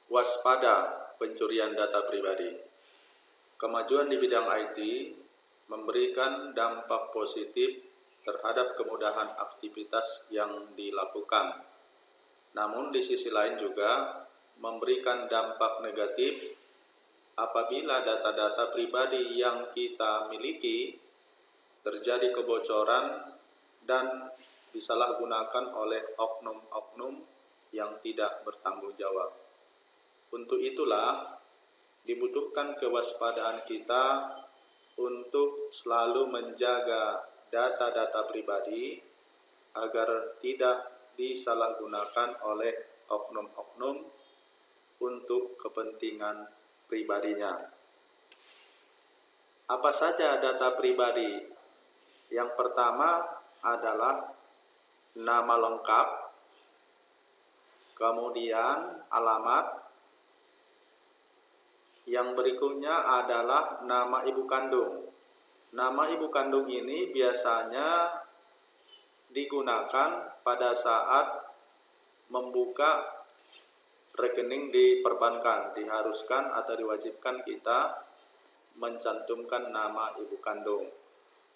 Waspada pencurian data pribadi. Kemajuan di bidang IT memberikan dampak positif terhadap kemudahan aktivitas yang dilakukan. Namun di sisi lain juga memberikan dampak negatif apabila data-data pribadi yang kita miliki terjadi kebocoran dan disalahgunakan oleh oknum-oknum yang tidak bertanggung jawab. Untuk itulah dibutuhkan kewaspadaan kita untuk selalu menjaga data-data pribadi agar tidak disalahgunakan oleh oknum-oknum untuk kepentingan pribadinya. Apa saja data pribadi? Yang pertama adalah nama lengkap, kemudian alamat. Yang berikutnya adalah nama ibu kandung. Nama ibu kandung ini biasanya digunakan pada saat membuka rekening di perbankan. Diharuskan atau diwajibkan kita mencantumkan nama ibu kandung.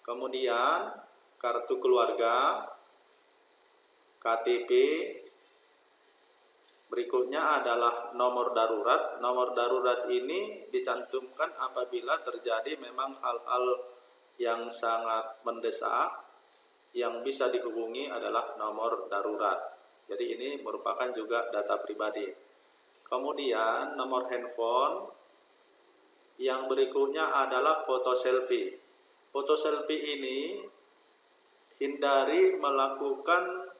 Kemudian kartu keluarga, KTP. Berikutnya adalah nomor darurat. Nomor darurat ini dicantumkan apabila terjadi memang hal-hal yang sangat mendesak, yang bisa dihubungi adalah nomor darurat. Jadi ini merupakan juga data pribadi. Kemudian nomor handphone. Yang berikutnya adalah foto selfie. Foto selfie ini hindari melakukan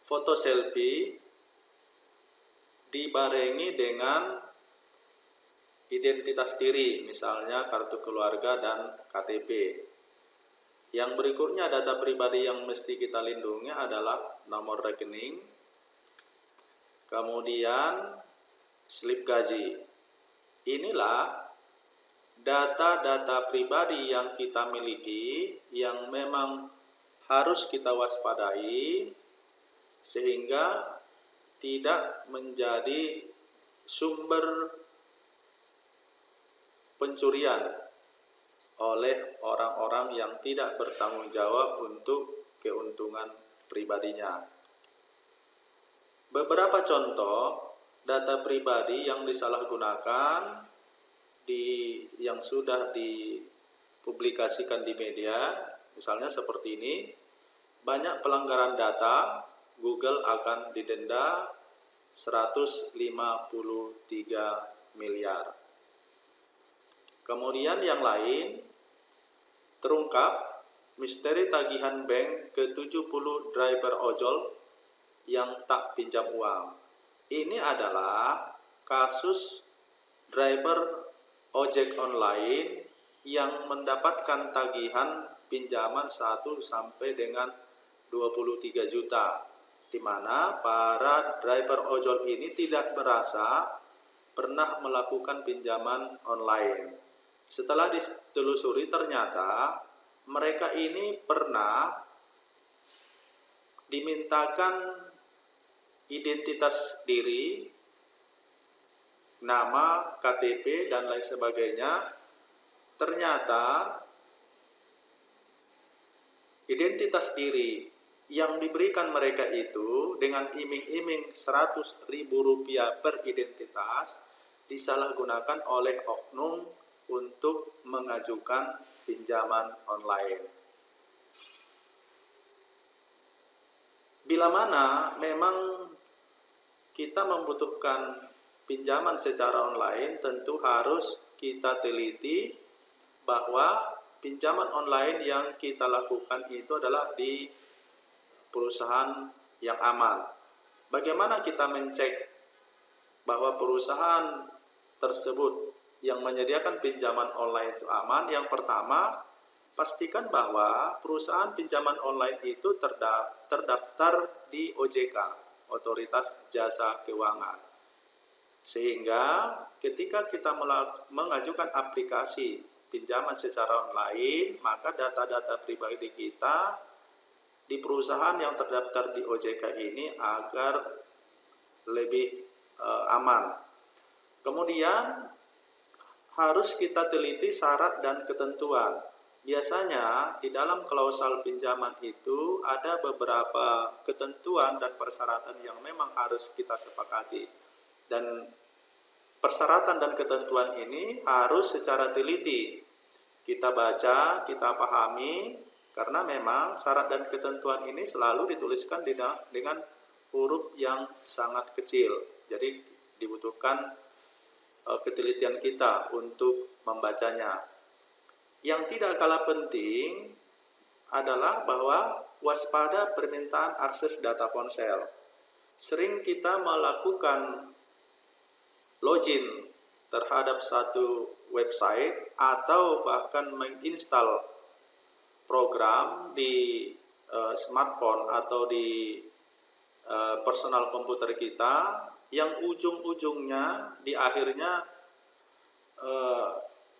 foto selfie dibarengi dengan identitas diri, misalnya kartu keluarga dan KTP. Yang berikutnya data pribadi yang mesti kita lindungi adalah nomor rekening, kemudian slip gaji. Inilah data-data pribadi yang kita miliki yang memang harus kita waspadai sehingga tidak menjadi sumber pencurian oleh orang-orang yang tidak bertanggung jawab untuk keuntungan pribadinya. Beberapa contoh data pribadi yang disalahgunakan yang sudah dipublikasikan di media, misalnya seperti ini. Banyak pelanggaran data, Google akan didenda 153 miliar. Kemudian yang lain, terungkap misteri tagihan bank ke 70 driver ojol yang tak pinjam uang. Ini adalah kasus driver ojek online yang mendapatkan tagihan pinjaman 1 sampai dengan 23 juta. Di mana para driver ojol ini tidak merasa pernah melakukan pinjaman online. Setelah ditelusuri ternyata mereka ini pernah dimintakan identitas diri, nama, KTP, dan lain sebagainya. Ternyata identitas diri yang diberikan mereka itu dengan iming-iming Rp100.000 per identitas disalahgunakan oleh oknum untuk mengajukan pinjaman online. Bila mana memang kita membutuhkan pinjaman secara online, tentu harus kita teliti bahwa pinjaman online yang kita lakukan itu adalah di perusahaan yang aman. Bagaimana kita mencek bahwa perusahaan tersebut yang menyediakan pinjaman online itu aman? Yang pertama, pastikan bahwa perusahaan pinjaman online itu terdaftar di OJK, Otoritas Jasa Keuangan. Sehingga ketika kita mengajukan aplikasi pinjaman secara online, maka data-data pribadi kita di perusahaan yang terdaftar di OJK ini agar lebih aman. Kemudian harus kita teliti syarat dan ketentuan. Biasanya di dalam klausal pinjaman itu ada beberapa ketentuan dan persyaratan yang memang harus kita sepakati. Dan persyaratan dan ketentuan ini harus secara teliti kita baca, kita pahami, karena memang syarat dan ketentuan ini selalu dituliskan dengan huruf yang sangat kecil. Jadi dibutuhkan ketelitian kita untuk membacanya. Yang tidak kalah penting adalah bahwa waspada permintaan akses data ponsel. Sering kita melakukan login terhadap satu website atau bahkan menginstal program di smartphone atau di personal komputer kita yang ujung-ujungnya di akhirnya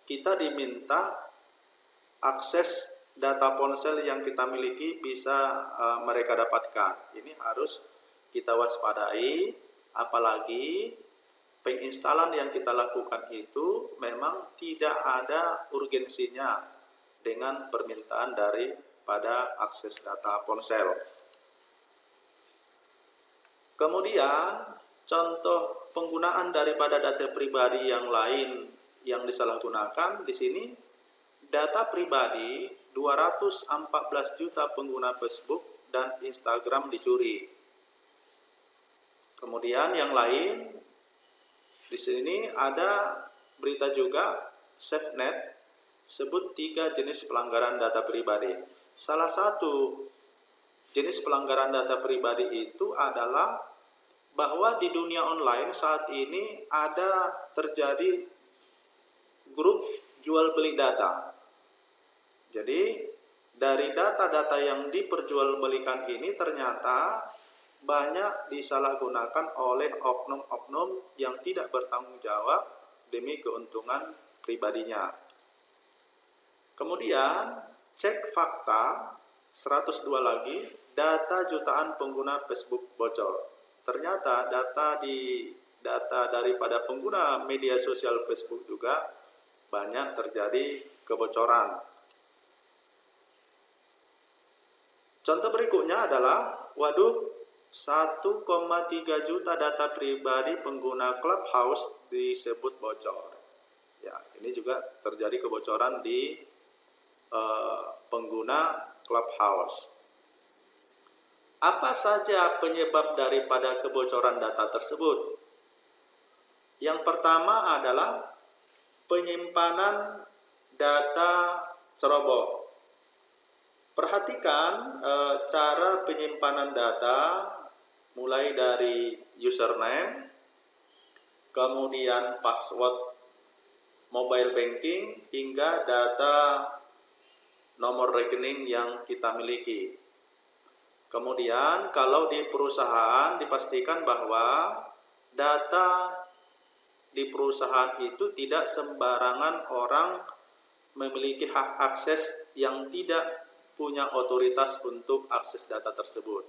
kita diminta akses data ponsel yang kita miliki bisa mereka dapatkan. Ini harus kita waspadai, apalagi penginstalan yang kita lakukan itu memang tidak ada urgensinya dengan permintaan daripada akses data ponsel. Kemudian contoh penggunaan daripada data pribadi yang lain yang disalahgunakan di sini. Data pribadi 214 juta pengguna Facebook dan Instagram dicuri. Kemudian yang lain di sini ada berita juga SafeNet sebut 3 jenis pelanggaran data pribadi. Salah satu jenis pelanggaran data pribadi itu adalah bahwa di dunia online saat ini ada terjadi grup jual beli data. Jadi dari data-data yang diperjualbelikan ini ternyata banyak disalahgunakan oleh oknum-oknum yang tidak bertanggung jawab demi keuntungan pribadinya. Kemudian cek fakta 102 lagi, data jutaan pengguna Facebook bocor. Ternyata data daripada pengguna media sosial Facebook juga banyak terjadi kebocoran. Contoh berikutnya adalah 1,3 juta data pribadi pengguna Clubhouse disebut bocor. Ya, ini juga terjadi kebocoran di pengguna Clubhouse. Apa saja penyebab daripada kebocoran data tersebut? Yang pertama adalah penyimpanan data ceroboh. Perhatikan cara penyimpanan data mulai dari username, kemudian password mobile banking, hingga data nomor rekening yang kita miliki. Kemudian kalau di perusahaan dipastikan bahwa data di perusahaan itu tidak sembarangan orang memiliki hak akses yang tidak punya otoritas untuk akses data tersebut.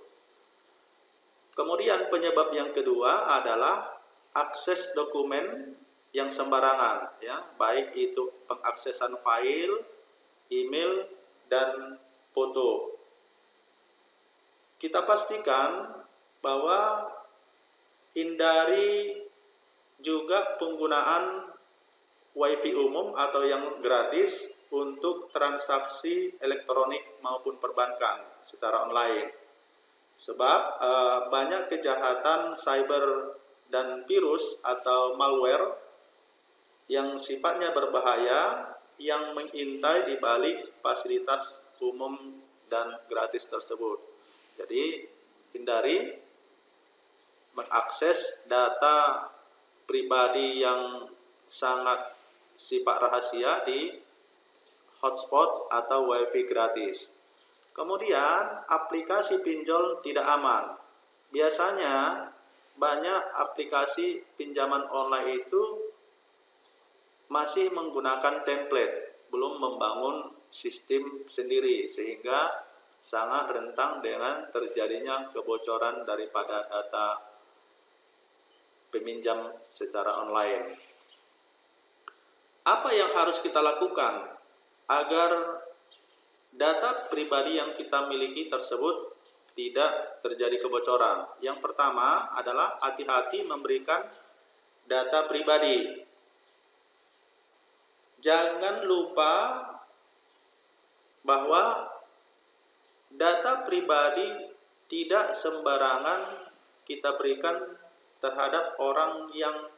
Kemudian penyebab yang kedua adalah akses dokumen yang sembarangan, ya, baik itu pengaksesan file, email, dan foto. Kita pastikan bahwa hindari juga penggunaan WiFi umum atau yang gratis untuk transaksi elektronik maupun perbankan secara online. Sebab banyak kejahatan cyber dan virus atau malware yang sifatnya berbahaya yang mengintai di balik fasilitas umum dan gratis tersebut. Jadi hindari mengakses data pribadi yang sangat sifat rahasia di hotspot atau wifi gratis. Kemudian aplikasi pinjol tidak aman. Biasanya banyak aplikasi pinjaman online itu masih menggunakan template, belum membangun sistem sendiri, sehingga sangat rentan dengan terjadinya kebocoran daripada data peminjam secara online. Apa yang harus kita lakukan agar data pribadi yang kita miliki tersebut tidak terjadi kebocoran? Yang pertama adalah hati-hati memberikan data pribadi. Jangan lupa bahwa data pribadi tidak sembarangan kita berikan terhadap orang yang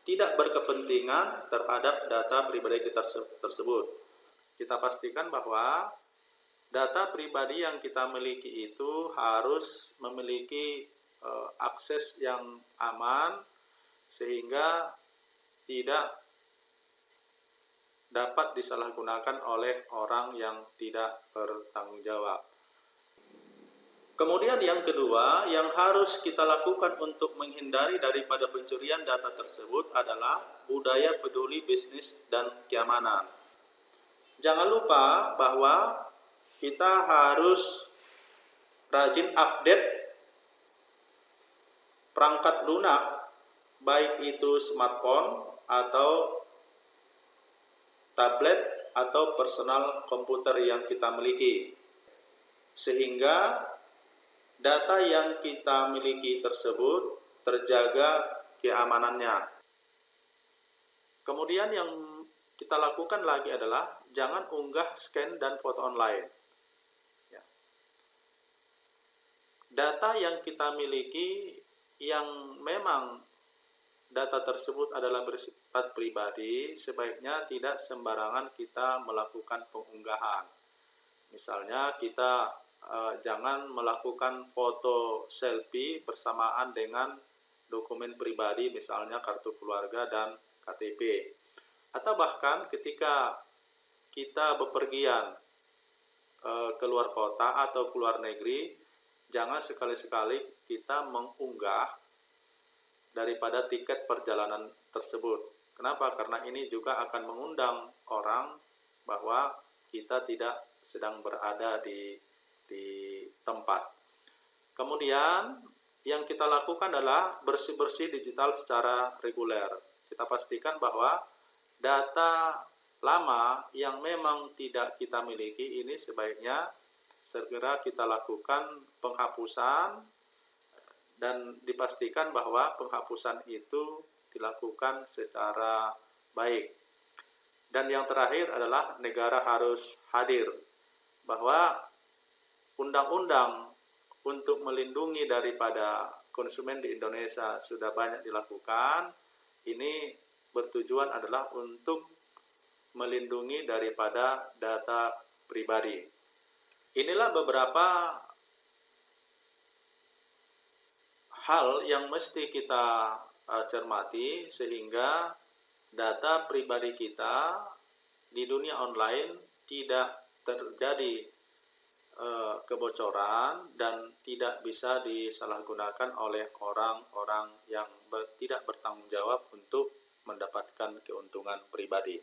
tidak berkepentingan terhadap data pribadi kita tersebut. Kita pastikan bahwa data pribadi yang kita miliki itu harus memiliki akses yang aman sehingga tidak dapat disalahgunakan oleh orang yang tidak bertanggung jawab. Kemudian yang kedua, yang harus kita lakukan untuk menghindari daripada pencurian data tersebut adalah budaya peduli bisnis dan keamanan. Jangan lupa bahwa kita harus rajin update perangkat lunak, baik itu smartphone atau tablet atau personal komputer yang kita miliki, sehingga data yang kita miliki tersebut terjaga keamanannya. Kemudian yang kita lakukan lagi adalah jangan unggah scan dan foto online. Ya. Data yang kita miliki yang memang data tersebut adalah bersifat pribadi, sebaiknya tidak sembarangan kita melakukan pengunggahan. Misalnya kita jangan melakukan foto selfie bersamaan dengan dokumen pribadi, misalnya kartu keluarga dan KTP. Atau bahkan ketika kita bepergian keluar kota atau keluar negeri, jangan sekali-sekali kita mengunggah daripada tiket perjalanan tersebut. Kenapa? Karena ini juga akan mengundang orang bahwa kita tidak sedang berada di tempat. Kemudian yang kita lakukan adalah bersih-bersih digital secara reguler. Kita pastikan bahwa data lama yang memang tidak kita miliki ini sebaiknya segera kita lakukan penghapusan, dan dipastikan bahwa penghapusan itu dilakukan secara baik. Dan yang terakhir adalah negara harus hadir, bahwa undang-undang untuk melindungi daripada konsumen di Indonesia sudah banyak dilakukan. Ini bertujuan adalah untuk melindungi daripada data pribadi. Inilah beberapa hal yang mesti kita cermati sehingga data pribadi kita di dunia online tidak terjadi kebocoran dan tidak bisa disalahgunakan oleh orang-orang yang tidak bertanggung jawab untuk mendapatkan keuntungan pribadi.